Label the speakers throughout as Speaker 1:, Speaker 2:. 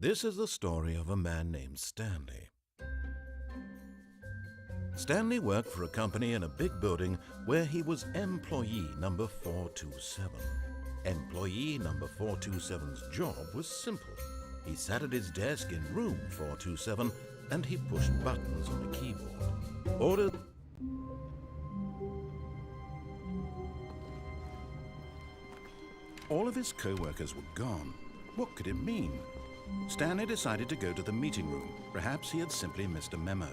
Speaker 1: This is the story of a man named Stanley. Stanley worked for a company in a big building where he was employee number 427. Employee number 427's job was simple. He sat at his desk in room 427 and he pushed buttons on a keyboard. Ordered. All of his co-workers were gone. What could it mean? Stanley decided to go to the meeting room. Perhaps he had simply missed a memo.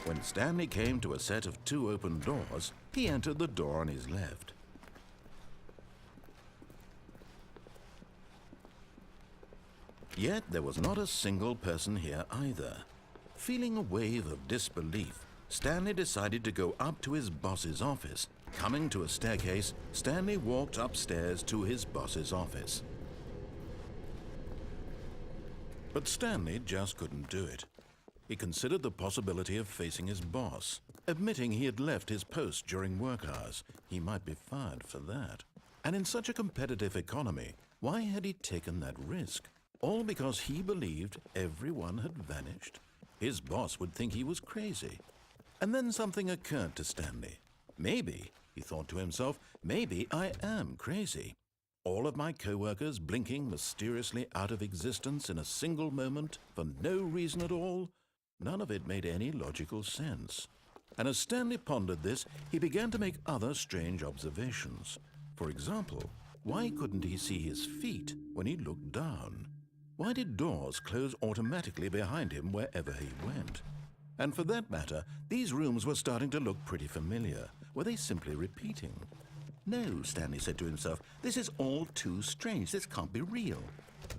Speaker 1: When Stanley came to a set of 2 open doors, he entered the door on his left. Yet there was not a single person here either. Feeling a wave of disbelief, Stanley decided to go up to his boss's office. Coming to a staircase, Stanley walked upstairs to his boss's office. But Stanley just couldn't do it. He considered the possibility of facing his boss. Admitting he had left his post during work hours, he might be fired for that. And in such a competitive economy, why had he taken that risk? All because he believed everyone had vanished? His boss would think he was crazy. And then something occurred to Stanley. Maybe, he thought to himself, maybe I am crazy. All of my co-workers blinking mysteriously out of existence in a single moment for no reason at all? None of it made any logical sense. And as Stanley pondered this, he began to make other strange observations. For example, why couldn't he see his feet when he looked down? Why did doors close automatically behind him wherever he went? And for that matter, these rooms were starting to look pretty familiar. Were they simply repeating? No, Stanley said to himself, this is all too strange. This can't be real.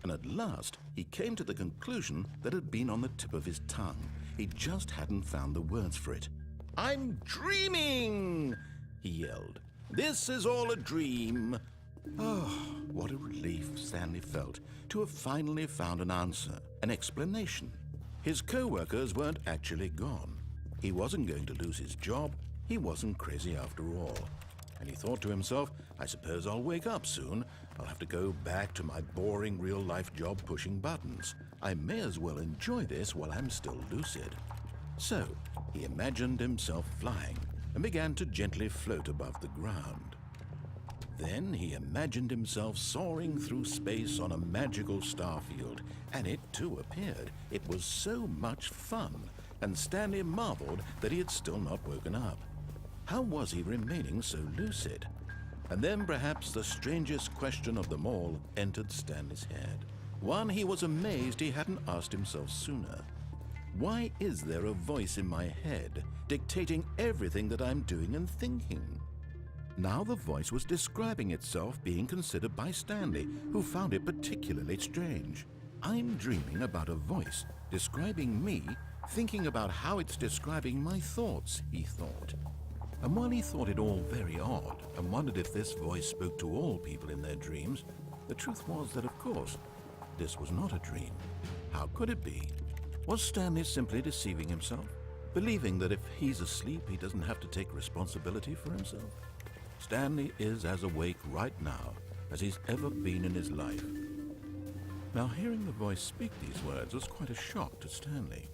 Speaker 1: And at last, he came to the conclusion that had been on the tip of his tongue. He just hadn't found the words for it. "I'm dreaming!" he yelled. "This is all a dream." Oh, what a relief Stanley felt to have finally found an answer, an explanation. His co-workers weren't actually gone. He wasn't going to lose his job. He wasn't crazy after all. And he thought to himself, I suppose I'll wake up soon. I'll have to go back to my boring real-life job pushing buttons. I may as well enjoy this while I'm still lucid. So he imagined himself flying and began to gently float above the ground. Then he imagined himself soaring through space on a magical starfield, and it too appeared. It was so much fun, and Stanley marveled that he had still not woken up. How was he remaining so lucid? And then perhaps the strangest question of them all entered Stanley's head. One he was amazed he hadn't asked himself sooner. Why is there a voice in my head dictating everything that I'm doing and thinking? Now the voice was describing itself being considered by Stanley, who found it particularly strange. I'm dreaming about a voice describing me, thinking about how it's describing my thoughts, he thought. And while he thought it all very odd and wondered if this voice spoke to all people in their dreams, the truth was that, of course, this was not a dream. How could it be? Was Stanley simply deceiving himself, believing that if he's asleep, he doesn't have to take responsibility for himself? Stanley is as awake right now as he's ever been in his life. Now, hearing the voice speak these words was quite a shock to Stanley.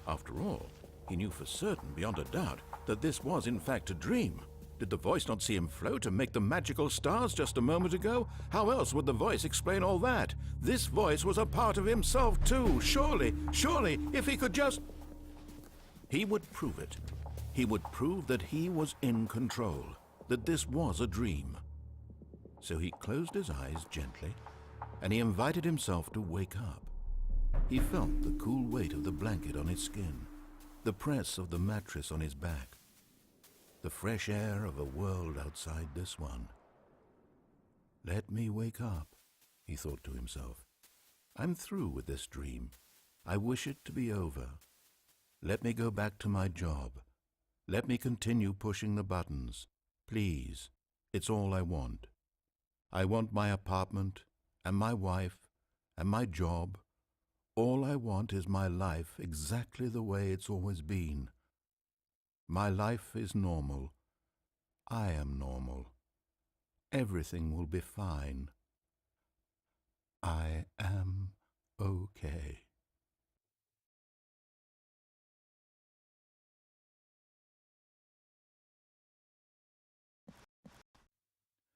Speaker 1: After all, he knew for certain, beyond a doubt, that this was in fact a dream. Did the voice not see him float and make the magical stars just a moment ago? How else would the voice explain all that? This voice was a part of himself too. Surely, if he could just... He would prove it. He would prove that he was in control, that this was a dream. So he closed his eyes gently, and he invited himself to wake up. He felt the cool weight of the blanket on his skin, the press of the mattress on his back, the fresh air of a world outside this one. Let me wake up, he thought to himself. I'm through with this dream. I wish it to be over. Let me go back to my job. Let me continue pushing the buttons. Please, it's all I want. I want my apartment and my wife and my job. All I want is my life exactly the way it's always been. My life is normal. I am normal. Everything will be fine. I am okay.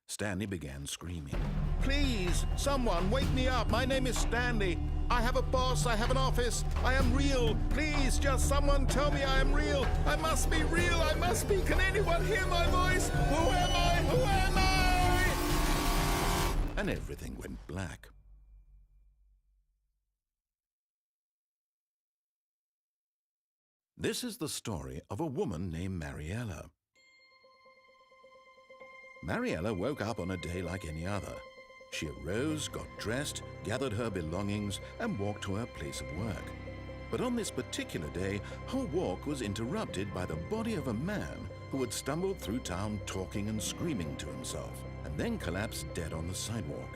Speaker 1: Stanley began screaming. Please, someone, wake me up. My name is Stanley. I have a boss. I have an office. I am real. Please, just someone tell me I am real. I must be real. I must be. Can anyone hear my voice? Who am I? Who am I? And everything went black. This is the story of a woman named Mariella. Mariella woke up on a day like any other. She arose, got dressed, gathered her belongings, and walked to her place of work. But on this particular day, her walk was interrupted by the body of a man who had stumbled through town talking and screaming to himself, and then collapsed dead on the sidewalk.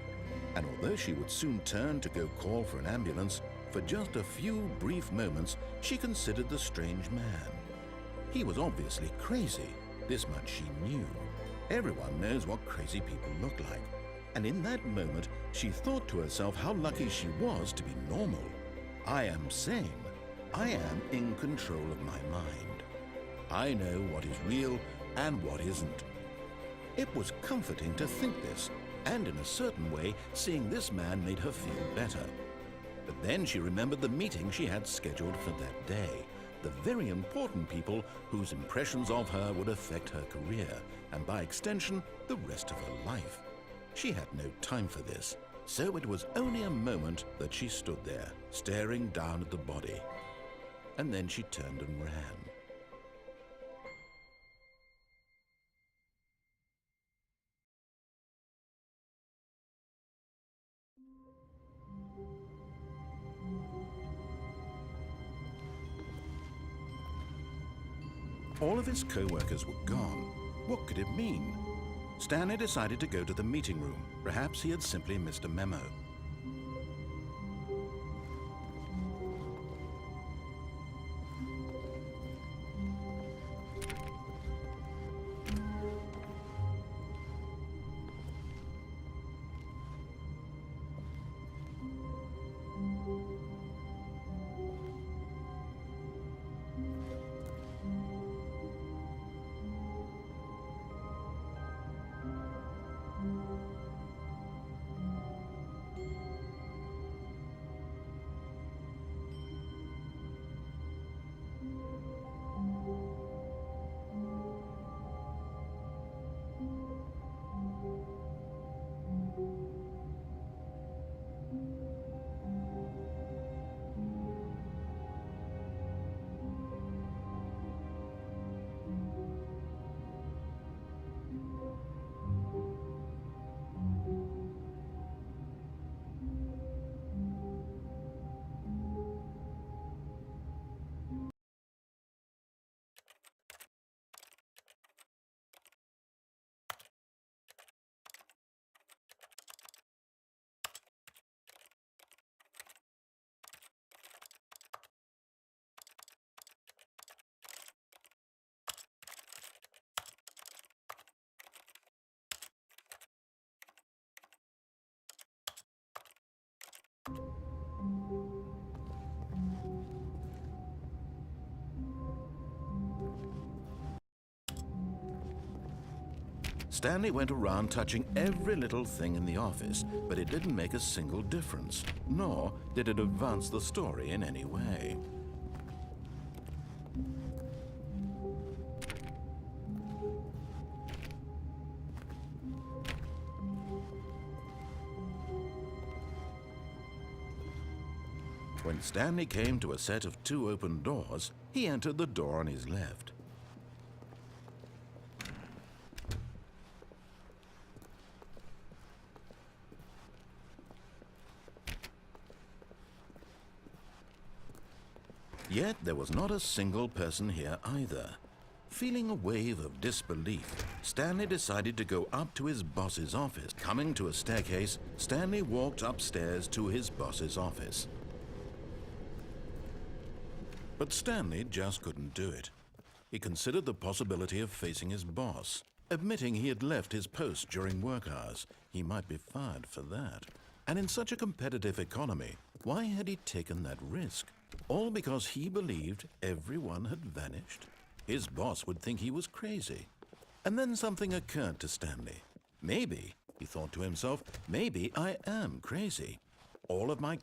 Speaker 1: And although she would soon turn to go call for an ambulance, for just a few brief moments, she considered the strange man. He was obviously crazy. This much she knew. Everyone knows what crazy people look like. And in that moment, she thought to herself how lucky she was to be normal. I am sane. I am in control of my mind. I know what is real and what isn't. It was comforting to think this, and in a certain way, seeing this man made her feel better. But then she remembered the meeting she had scheduled for that day. The very important people whose impressions of her would affect her career, and by extension, the rest of her life. She had no time for this, so it was only a moment that she stood there, staring down at the body. And then she turned and ran. All of his co-workers were gone. What could it mean? Stanley decided to go to the meeting room. Perhaps he had simply missed a memo. Stanley went around touching every little thing in the office, but it didn't make a single difference, nor did it advance the story in any way. When Stanley came to a set of 2 open doors, he entered the door on his left. Yet there was not a single person here either. Feeling a wave of disbelief, Stanley decided to go up to his boss's office. Coming to a staircase, Stanley walked upstairs to his boss's office. But Stanley just couldn't do it. He considered the possibility of facing his boss. Admitting he had left his post during work hours, he might be fired for that. And in such a competitive economy, why had he taken that risk? All because he believed everyone had vanished? His boss would think he was crazy. And then something occurred to Stanley. Maybe, he thought to himself, maybe I am crazy. All of my